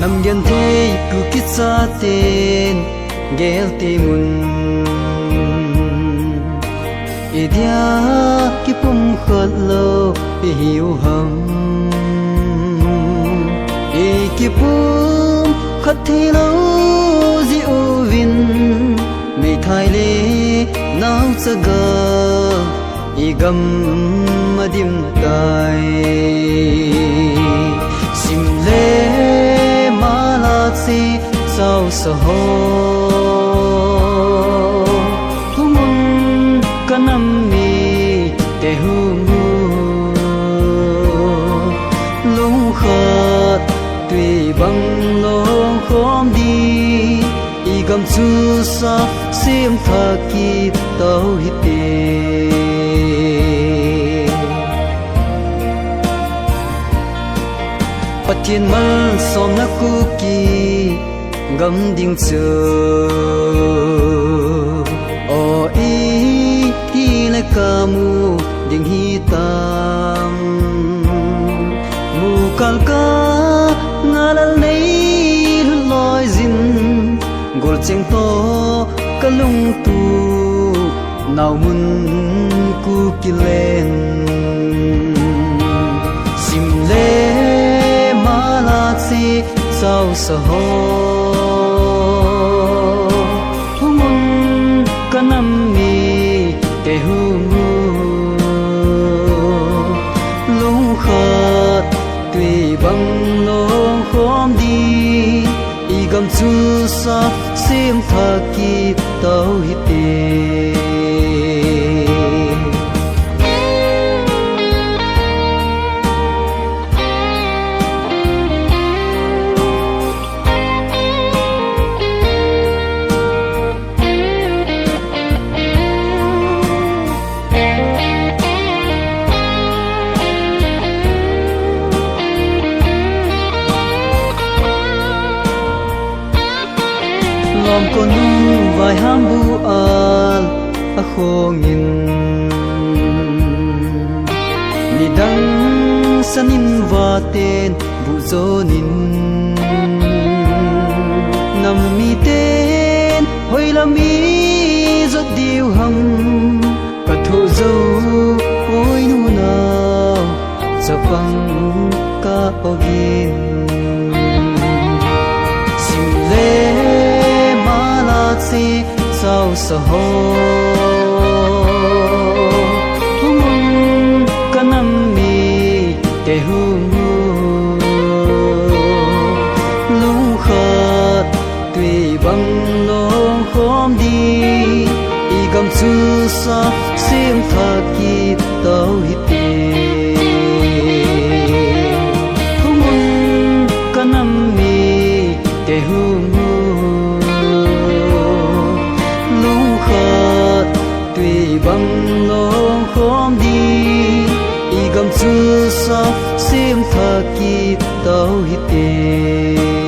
nam gen the ku kitsa ten gel ti mun idia ki pum khalo hiu ham e ki pum khathi lo zi u vin me thai le nau chaga i gam madim tai sim le mala si sao sa ho humun kanam mi te hu lung khat tùy băng long khom đi i gam chu sa sim tha ki tau hi te patien mal som na ku ki gam ding chu o i ki le ka mu ding hi tam mu kal ka ngalal nei loi zin gol cheng to kalung tu nau mun ku kilen sim le malaksi sao sa ho humun kanam mi te hu lung khat tùy băng long khom đi i gam chu sa sim tha ki tau hi te lom con nu vai ham bu al a khongin ni dang sanin va ten bu zonin nam mi ten hoi la mi zot diu ham ka thu zo oi nu na za pang ka ogin sim le si sao sa ho humun kanam mi te hu lung khat tùy băng long khom đi i gam chu sa sim tha ki tau hi te humun kanam mi te hu băng long khom đi i gam chu sa sim tha ki tau hi te